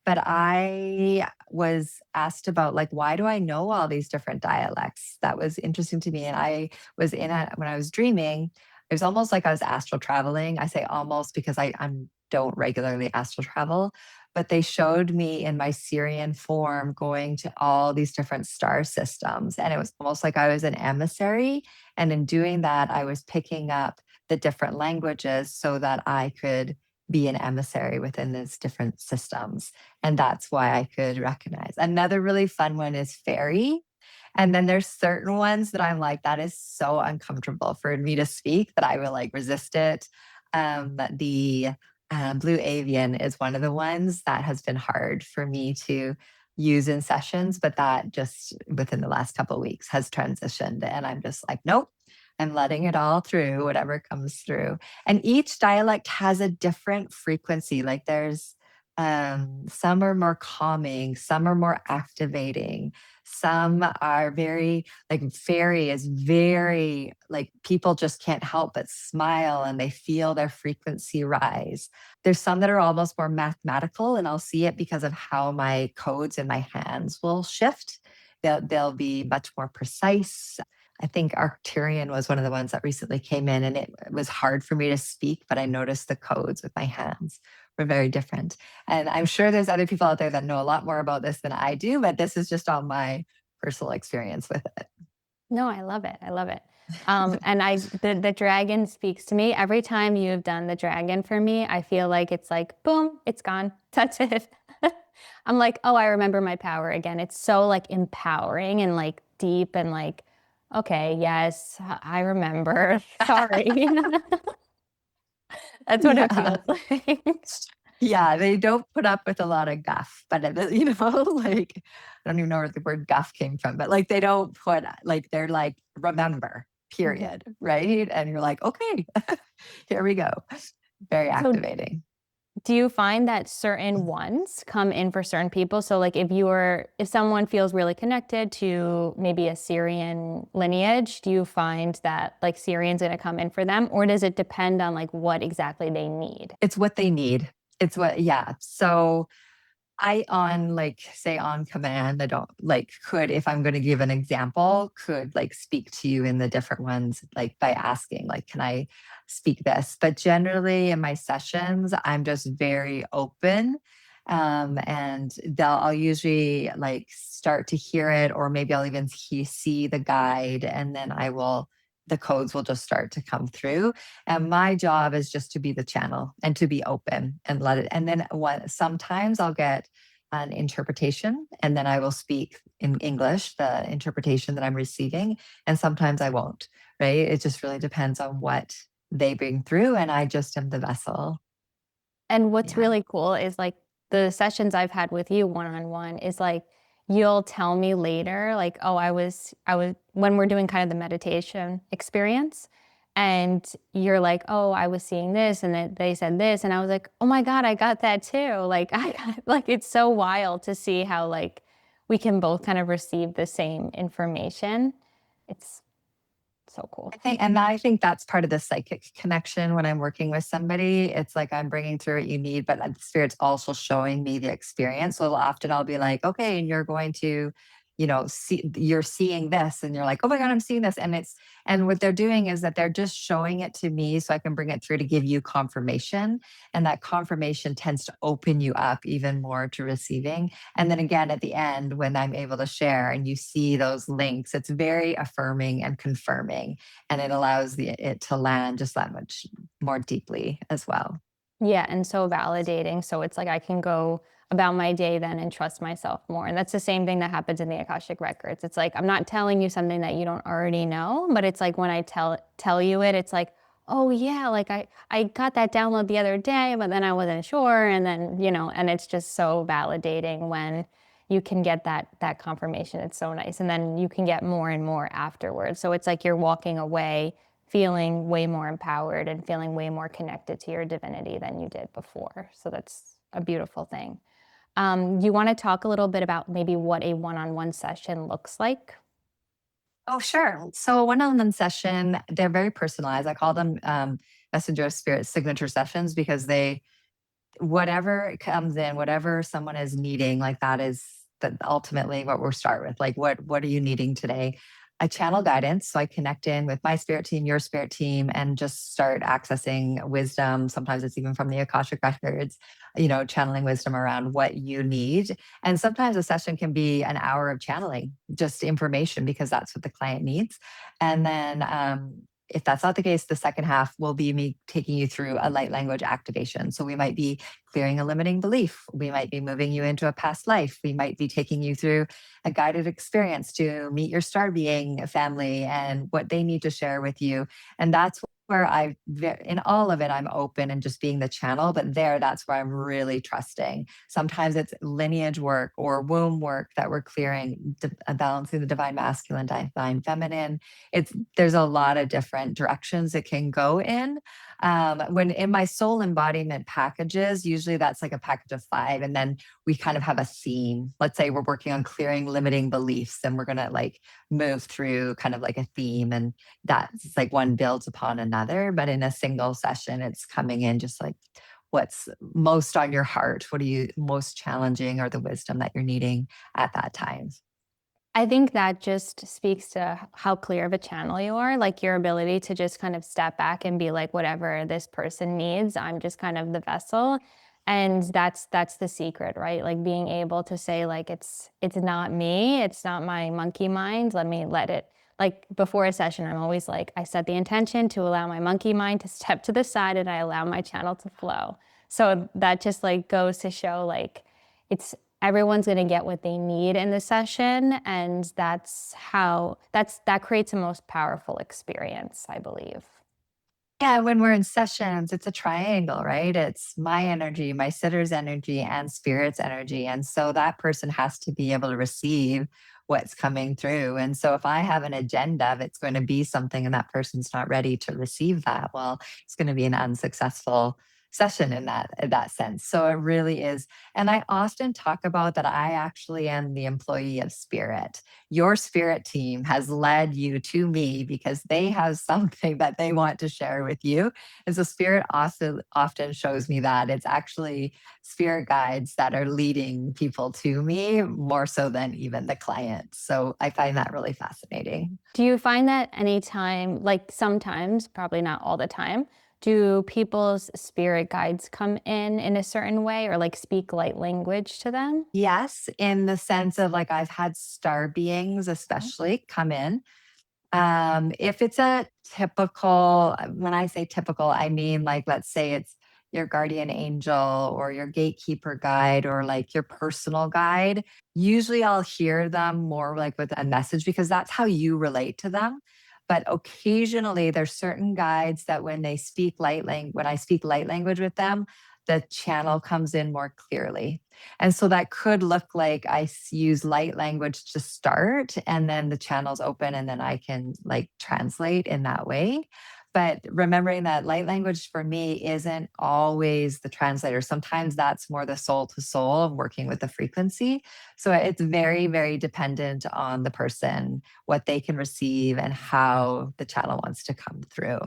but I was asked about like, why do I know all these different dialects? That was interesting to me. And I was when I was dreaming, it was almost like I was astral traveling. I say almost because I'm don't regularly astral travel, but they showed me in my Syrian form going to all these different star systems. And it was almost like I was an emissary. And in doing that, I was picking up the different languages so that I could be an emissary within these different systems. And that's why I could recognize. Another really fun one is fairy. And then there's certain ones that I'm like, that is so uncomfortable for me to speak that I will like resist it. The Blue avian is one of the ones that has been hard for me to use in sessions, but that just within the last couple of weeks has transitioned. And I'm just like, nope, I'm letting it all through, whatever comes through. And each dialect has a different frequency. Like there's some are more calming, some are more activating, some are very like fairy is very like people just can't help but smile and they feel their frequency rise. There's some that are almost more mathematical, and I'll see it because of how my codes in my hands will shift. They'll be much more precise. I think Arcturian was one of the ones that recently came in, and it was hard for me to speak, but I noticed the codes with my hands were very different. And I'm sure there's other people out there that know a lot more about this than I do, but this is just all my personal experience with it. No, I love it. I love it. And the dragon speaks to me. Every time you have done the dragon for me, I feel like it's like, boom, it's gone. That's it. I'm like, oh, I remember my power again. It's so like empowering and like deep and like, Okay, yes, I remember. Sorry. That's what it Yeah. feels like. Yeah, they don't put up with a lot of guff, but like I don't even know where the word guff came from, but like they don't put like they're like remember, Mhm. period, right? And you're like, okay, here we go. Very So activating. do you find that certain ones come in for certain people? So like if someone feels really connected to maybe a Syrian lineage, do you find that like Syrian's gonna come in for them? Or does it depend on like what exactly they need? It's what they need. It's what, yeah. So I on like say on command, I don't like could if I'm going to give an example, could like speak to you in the different ones like by asking like can I speak this? But generally in my sessions, I'm just very open. And I'll usually like start to hear it, or maybe I'll even see the guide, and then the codes will just start to come through. And my job is just to be the channel and to be open and let it. And then sometimes I'll get an interpretation, and then I will speak in English, the interpretation that I'm receiving. And sometimes I won't, right? It just really depends on what they bring through. And I just am the vessel. And what's Yeah. really cool is like the sessions I've had with you one on one is like you'll tell me later, like, oh, I was when we're doing kind of the meditation experience, and you're like, oh, I was seeing this, and then they said this, and I was like, oh my God, I got that too. Like I got, like it's so wild to see how like we can both kind of receive the same information. It's so cool. I think that's part of the psychic connection when I'm working with somebody. It's like I'm bringing through what you need, but the spirit's also showing me the experience. So often I'll be like, okay, and you're going to, you're seeing this, and you're like, oh my God, I'm seeing this. And what they're doing is that they're just showing it to me so I can bring it through to give you confirmation. And that confirmation tends to open you up even more to receiving. And then again, at the end, when I'm able to share and you see those links, it's very affirming and confirming, and it allows it to land just that much more deeply as well. Yeah, and so validating. So it's like I can go about my day then and trust myself more. And that's the same thing that happens in the Akashic records. It's like I'm not telling you something that you don't already know, but it's like when I tell you it, it's like, oh yeah, like I got that download the other day, but then I wasn't sure, and then, and it's just so validating when you can get that confirmation. It's so nice. And then you can get more and more afterwards. So it's like you're walking away feeling way more empowered and feeling way more connected to your divinity than you did before. So that's a beautiful thing. You want to talk a little bit about maybe what a one-on-one session looks like? Oh, sure. So a one-on-one session, they're very personalized. I call them messenger of spirit signature sessions because whatever comes in, whatever someone is needing, like that is ultimately what we'll start with. Like, what are you needing today? I channel guidance. So I connect in with my spirit team, your spirit team, and just start accessing wisdom. Sometimes it's even from the Akashic records, channeling wisdom around what you need. And sometimes a session can be an hour of channeling, just information, because that's what the client needs. And then if that's not the case, the second half will be me taking you through a light language activation. So we might be clearing a limiting belief. We might be moving you into a past life. We might be taking you through a guided experience to meet your star being family and what they need to share with you. And that's where in all of it, I'm open and just being the channel. But that's where I'm really trusting. Sometimes it's lineage work or womb work that we're clearing, balancing the divine masculine, divine feminine. There's a lot of different directions it can go in. When in my soul embodiment packages, usually that's like a package of 5, and then we kind of have a theme. Let's say we're working on clearing limiting beliefs, and we're gonna like move through kind of like a theme, and that's like one builds upon another. But in a single session, it's coming in just like what's most on your heart, what are you most challenging, or the wisdom that you're needing at that time. I think that just speaks to how clear of a channel you are, like your ability to just kind of step back and be like, whatever this person needs, I'm just kind of the vessel. And that's the secret, right? Like being able to say like it's not me, it's not my monkey mind. Let it, like before a session, I'm always like, I set the intention to allow my monkey mind to step to the side and I allow my channel to flow. So that just like goes to show like it's everyone's going to get what they need in the session, and that creates the most powerful experience, I believe. Yeah, when we're in sessions, it's a triangle, right? It's my energy, my sitter's energy, and spirit's energy. And so that person has to be able to receive what's coming through. And so if I have an agenda that's going to be something and that person's not ready to receive that, well, it's going to be an unsuccessful session in that sense. So it really is. And I often talk about that I actually am the employee of spirit. Your spirit team has led you to me because they have something that they want to share with you. And so spirit also often shows me that it's actually spirit guides that are leading people to me more so than even the client. So I find that really fascinating. Do you find that anytime, like sometimes, probably not all the time, do people's spirit guides come in a certain way or like speak light language to them? Yes, in the sense of like I've had star beings especially come in. If it's a typical, when I say typical, I mean like, let's say it's your guardian angel or your gatekeeper guide or like your personal guide. Usually I'll hear them more like with a message because that's how you relate to them. But occasionally there's certain guides that when they speak light language, when I speak light language with them, the channel comes in more clearly. And so that could look like use light language to start and then the channels open and then I can like translate in that way. But remembering that light language for me isn't always the translator. Sometimes that's more the soul to soul of working with the frequency. So it's very, very dependent on the person, what they can receive and how the channel wants to come through.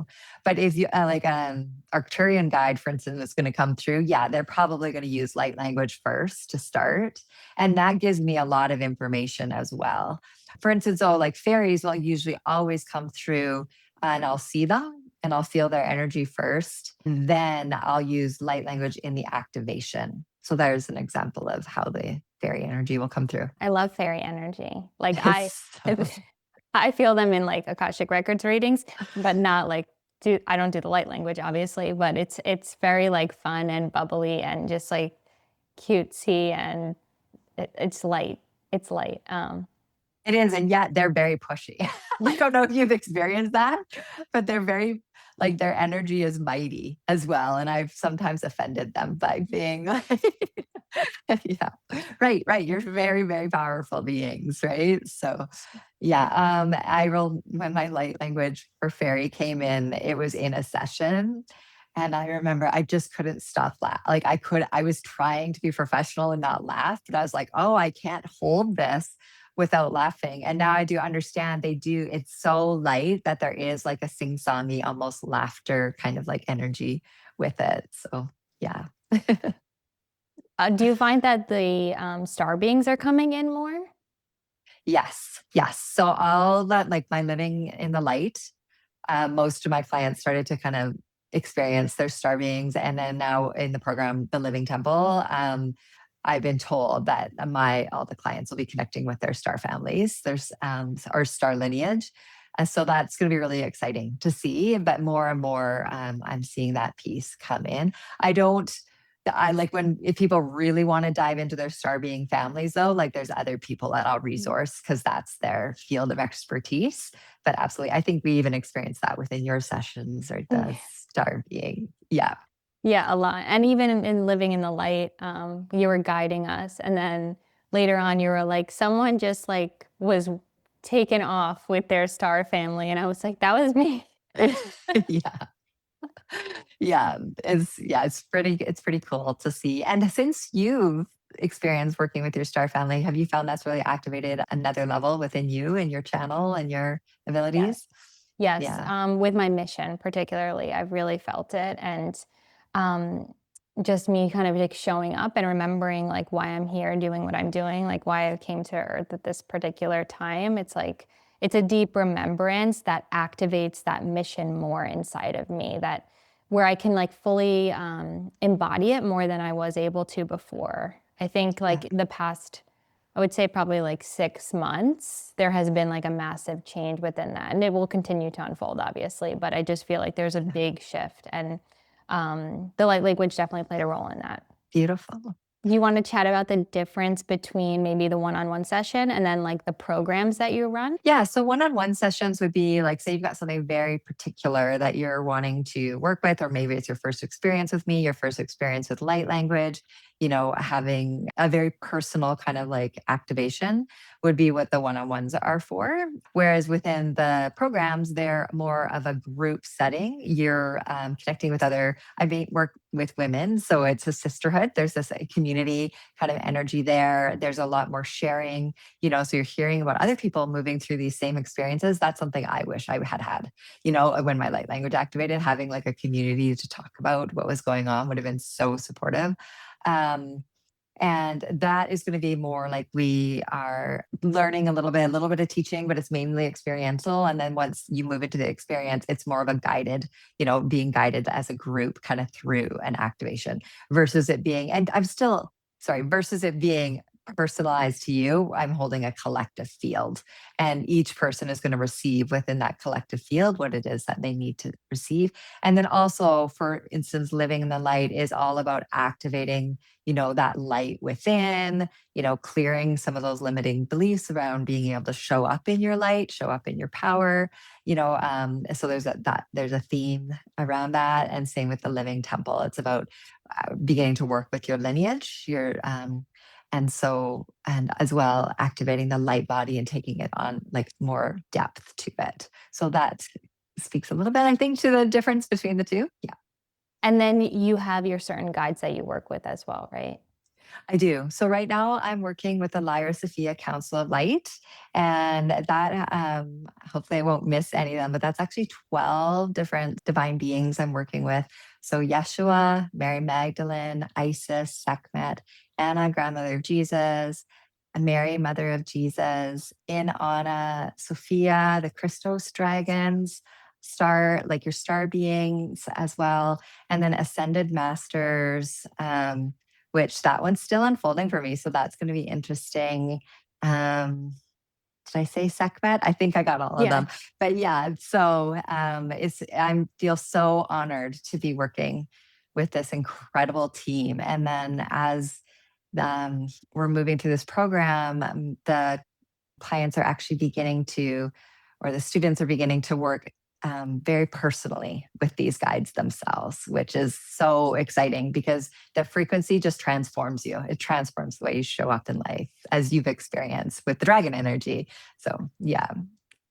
But if you like an Arcturian guide, for instance, that's going to come through, yeah, they're probably going to use light language first to start. And that gives me a lot of information as well. For instance, like fairies will usually always come through and I'll see them and I'll feel their energy first. Then I'll use light language in the activation. So there's an example of how the fairy energy will come through. I love fairy energy. Like So, I feel them in like Akashic Records readings, but not like I don't do the light language obviously, but it's very like fun and bubbly and just like cutesy and it's light. It's light. it is, and yet they're very pushy. I don't know if you've experienced that, but they're very like their energy is mighty as well, and I've sometimes offended them by being like, yeah, right, right. You're very, very powerful beings, right? So, yeah, I will when my light language for fairy came in, it was in a session. And I remember I just couldn't stop laugh. Like I was trying to be professional and not laugh, but I was like, oh, I can't hold this without laughing. And now I do understand they do, it's so light that there is like a sing-songy, almost laughter kind of like energy with it. So yeah. Do you find that the star beings are coming in more? Yes, yes. So all that like my living in the light, most of my clients started to kind of experience their star beings. And then now in the program, the Living Temple, I've been told that my all the clients will be connecting with their star families, there's or star lineage. And so that's going to be really exciting to see. But more and more, I'm seeing that piece come in. I don't. I like when if people really want to dive into their star being families, though, like there's other people that I'll resource because that's their field of expertise. But absolutely, I think we even experience that within your sessions or Mm. the star being. Yeah. Yeah, a lot. And even in living in the light, you were guiding us, and then later on, you were like, someone just like was taken off with their star family, and I was like, that was me. Yeah. It's pretty cool to see. And since you've experienced working with your star family, have you found that's really activated another level within you and your channel and your Yes. abilities? Yes, Yeah. with my mission particularly, I've really felt it, and um, just me kind of like showing up and remembering like why I'm here, doing what I'm doing, like why I came to Earth at this particular time. It's like it's a deep remembrance that activates that mission more inside of me. That where I can like fully embody it more than I was able to before. I think Yeah. like the past I would say probably like 6 months, there has been like a massive change within that. And it will continue to unfold, obviously. But I just feel like there's a big shift. And the light language definitely played a role in that. Beautiful. Do you want to chat about the difference between maybe the one-on-one session and then like the programs that you run? Yeah. So one-on-one sessions would be like, say you've got something very particular that you're wanting to work with, or maybe it's your first experience with me, your first experience with light language, having a very personal kind of like activation would be what the one-on-ones are for. Whereas within the programs, they're more of a group setting. You're connecting with work with women. So it's a sisterhood. There's this community kind of energy there. There's a lot more sharing, so you're hearing about other people moving through these same experiences. That's something I wish I had had, when my light language activated, having like a community to talk about what was going on would have been so supportive. Um, and that is going to be more like we are learning a little bit of teaching, but it's mainly experiential. And then once you move into the experience, it's more of a guided, being guided as a group kind of through an activation versus it being, and I'm still, sorry, versus it being personalized to you. I'm holding a collective field, and each person is going to receive within that collective field what it is that they need to receive. And then also, for instance, living in the light is all about activating, that light within, clearing some of those limiting beliefs around being able to show up in your light, show up in your power, so there's a theme around that. And same with the living temple. It's about beginning to work with your lineage, and as well activating the light body and taking it on like more depth to it. So that speaks a little bit, I think, to the difference between the two. Yeah. And then you have your certain guides that you work with as well, right? I do. So right now I'm working with the Lyra Sophia Council of Light, and that hopefully I won't miss any of them, but that's actually 12 different divine beings I'm working with. So Yeshua, Mary Magdalene, Isis, Sekhmet, Anna, grandmother of Jesus, Mary, mother of Jesus, in Anna, Sophia, the Christos dragons, like your star beings as well, and then ascended masters. Which that one's still unfolding for me. So that's going to be interesting. Did I say Sekhmet? I think I got all of them. But yeah, so I feel so honored to be working with this incredible team. And then as we're moving through this program, the clients are actually beginning to, or the students are beginning to work very personally with these guides themselves, which is so exciting because the frequency just transforms you. It transforms the way you show up in life, as you've experienced with the dragon energy. So, yeah.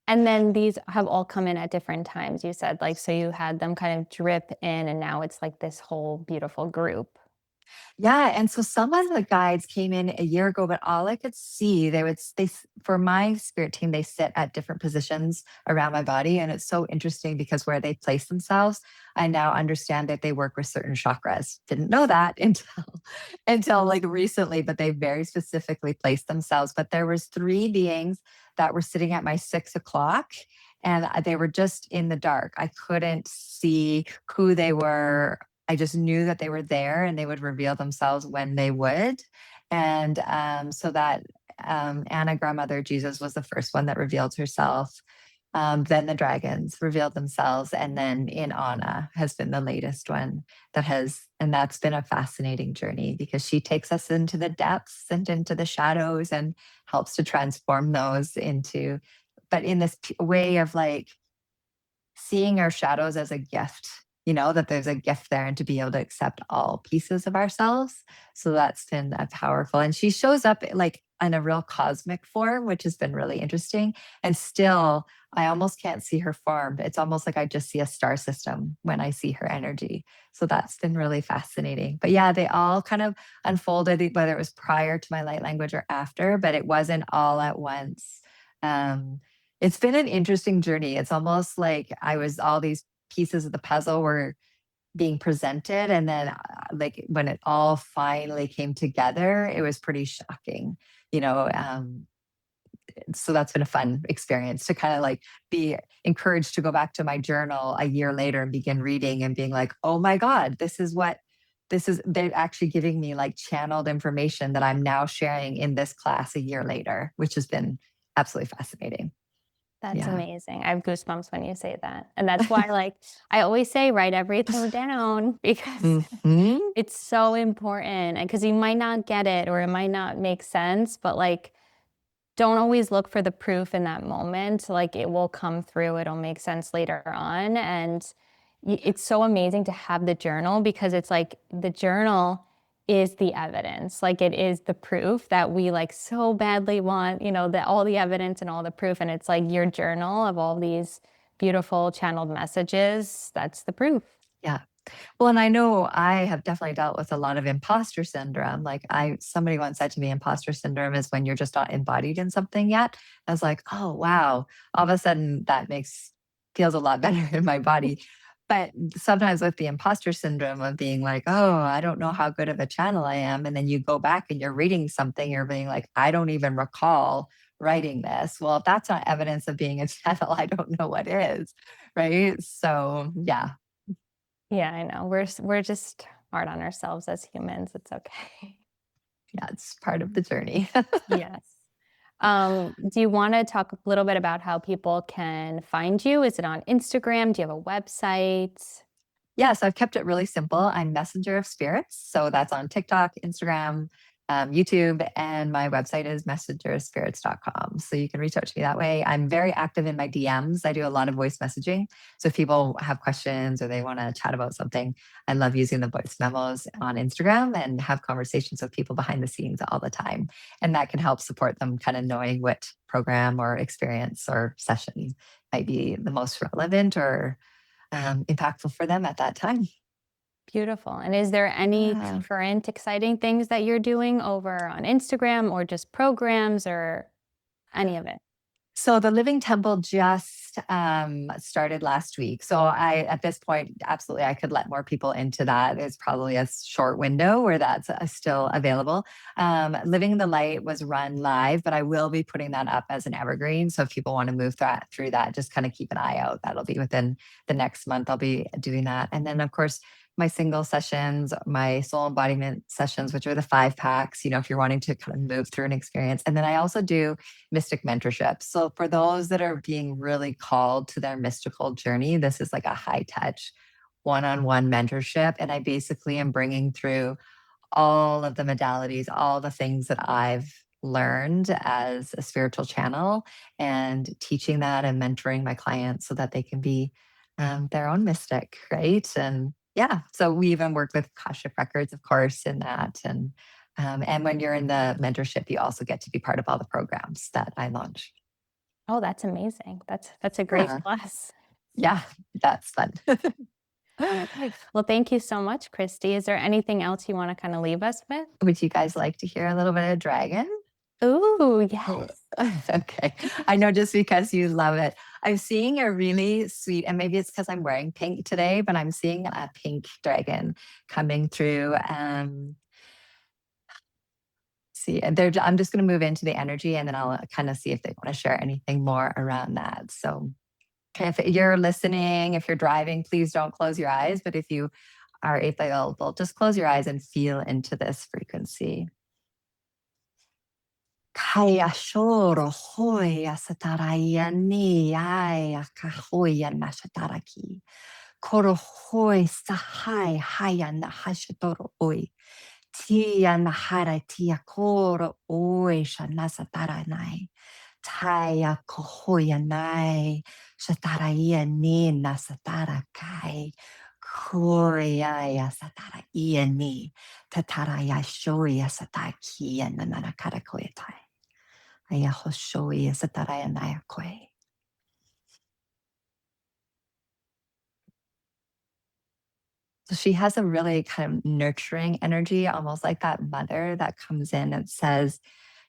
And then these have all come in at different times, you said, like, so you had them kind of drip in, and now it's like this whole beautiful group. Yeah, and so some of the guides came in a year ago, but all I could see, for my spirit team, they sit at different positions around my body, and it's so interesting because where they place themselves, I now understand that they work with certain chakras. Didn't know that until like recently, but they very specifically placed themselves. But there was 3 beings that were sitting at my 6 o'clock, and they were just in the dark. I couldn't see who they were. I just knew that they were there, and they would reveal themselves when they would. And so that Anna, grandmother Jesus, was the first one that revealed herself. Then the dragons revealed themselves. And then in Anna has been the latest one and that's been a fascinating journey because she takes us into the depths and into the shadows and helps to transform those but in this way of like, seeing our shadows as a gift, that there's a gift there and to be able to accept all pieces of ourselves. So that's been powerful. And she shows up like in a real cosmic form, which has been really interesting. And still, I almost can't see her form. It's almost like I just see a star system when I see her energy. So that's been really fascinating. But yeah, they all kind of unfolded, whether it was prior to my light language or after, but it wasn't all at once. It's been an interesting journey. It's almost like all these pieces of the puzzle were being presented. And then, like, when it all finally came together, it was pretty shocking, you know. So that's been a fun experience to kind of like be encouraged to go back to my journal a year later and begin reading and being like, oh my God, they're actually giving me like channeled information that I'm now sharing in this class a year later, which has been absolutely fascinating. That's Yeah. amazing. I have goosebumps when you say that. And that's why, like, I always say, write everything down because Mhm. it's so important. And because you might not get it or it might not make sense, but like, don't always look for the proof in that moment. Like, it will come through, it'll make sense later on. And it's so amazing to have the journal because it's like the journal is the evidence. Like, it is the proof that we like so badly want, that all the evidence and all the proof. And it's like your journal of all these beautiful channeled messages. That's the proof. Yeah. Well, and I know I have definitely dealt with a lot of imposter syndrome. Somebody once said to me, imposter syndrome is when you're just not embodied in something yet. I was like, oh, wow. All of a sudden that feels a lot better in my body. But sometimes with the imposter syndrome of being like, oh, I don't know how good of a channel I am. And then you go back and you're reading something, you're being like, I don't even recall writing this. Well, if that's not evidence of being a channel, I don't know what is. Right. So, yeah. Yeah, I know. We're just hard on ourselves as humans. It's okay. Yeah, it's part of the journey. Yes. Do you want to talk a little bit about how people can find you? Is it on Instagram? Do you have a website? Yeah, so I've kept it really simple. I'm Messenger of Spirits. So that's on TikTok, Instagram, YouTube, and my website is messengerspirits.com. So you can reach out to me that way. I'm very active in my DMs. I do a lot of voice messaging. So if people have questions or they want to chat about something, I love using the voice memos on Instagram and have conversations with people behind the scenes all the time. And that can help support them kind of knowing what program or experience or session might be the most relevant or impactful for them at that time. Beautiful. And is there any Yeah. current exciting things that you're doing over on Instagram or just programs or any of it? So the Living Temple just started last week. So at this point, absolutely, I could let more people into that. It's probably a short window where that's still available. Living the Light was run live, but I will be putting that up as an evergreen. So if people want to move through that, just kind of keep an eye out. That'll be within the next month. I'll be doing that. And then, of course, my single sessions, my soul embodiment sessions, which are the 5 packs, if you're wanting to kind of move through an experience. And then I also do mystic mentorship. So for those that are being really called to their mystical journey, this is like a high touch one-on-one mentorship. And I basically am bringing through all of the modalities, all the things that I've learned as a spiritual channel and teaching that and mentoring my clients so that they can be their own mystic, right? And yeah, so we even work with Akashic Records, of course, in that. And when you're in the mentorship, you also get to be part of all the programs that I launch. Oh, that's amazing. That's a great Yeah, plus. yeah, that's fun. Okay. Well, thank you so much, Christy. Is there anything else you want to kind of leave us with? Would you guys like to hear a little bit of dragon? Ooh, Oh, yes. okay. I know just because you love it. I'm seeing a really sweet, and maybe it's because I'm wearing pink today, but I'm seeing a pink dragon coming through. See, I'm just going to move into the energy and then I'll kind of see if they want to share anything more around that. So if you're listening, if you're driving, please don't close your eyes. But if you are available, just close your eyes and feel into this frequency. Kaya shoro hoya sataraya ni aya kahoya nashataraki. Koro hoi sahai haya na hashatoro oi. Tia nahara tia koro oi shanasatara nai. Taya kohoya nai. Shatara ni nasatara kai. Korea satara ni. Tatara shoya sataki nanana karakoetai. Ayahoshoi Satarayanayakoi. So she has a really kind of nurturing energy, almost like that mother that comes in and says,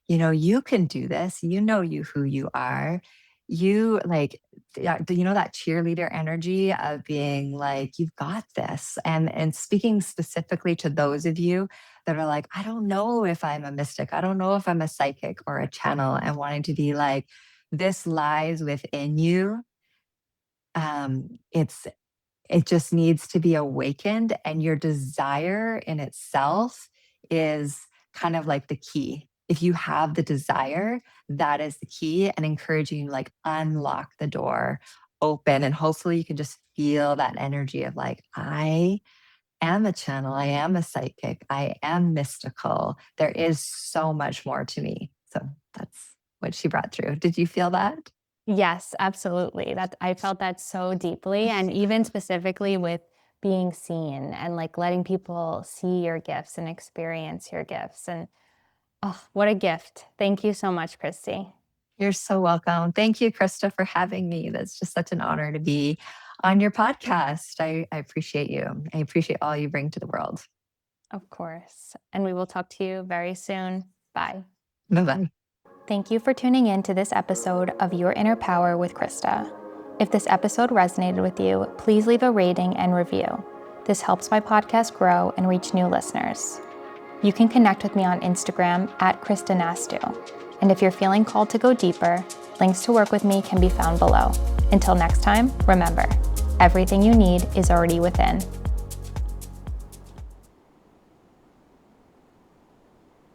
you can do this. You know who you are. You like, yeah, that cheerleader energy of being like, you've got this. And speaking specifically to those of you that are like, I don't know if I'm a mystic. I don't know if I'm a psychic or a channel, and wanting to be like, this lies within you. It just needs to be awakened, and your desire in itself is kind of like the key. if you have the desire, that is the key, and encouraging you like unlock the door, open, and hopefully you can just feel that energy of like, I am a channel, I am a psychic, I am mystical. There is so much more to me. So that's what she brought through. Did you feel that? Yes, absolutely. That I felt that so deeply, and even specifically with being seen and like letting people see your gifts and experience your gifts. And oh, what a gift. Thank you so much, Christy. You're so welcome. Thank you, Krista, for having me. That's just such an honor to be on your podcast. I appreciate you. I appreciate all you bring to the world. Of course. And we will talk to you very soon. Bye. Bye bye. Thank you for tuning in to this episode of Your Inner Power with Krista. If this episode resonated with you, please leave a rating and review. This helps my podcast grow and reach new listeners. You can connect with me on Instagram at Krista Nastu. And if you're feeling called to go deeper, links to work with me can be found below. Until next time, remember, everything you need is already within.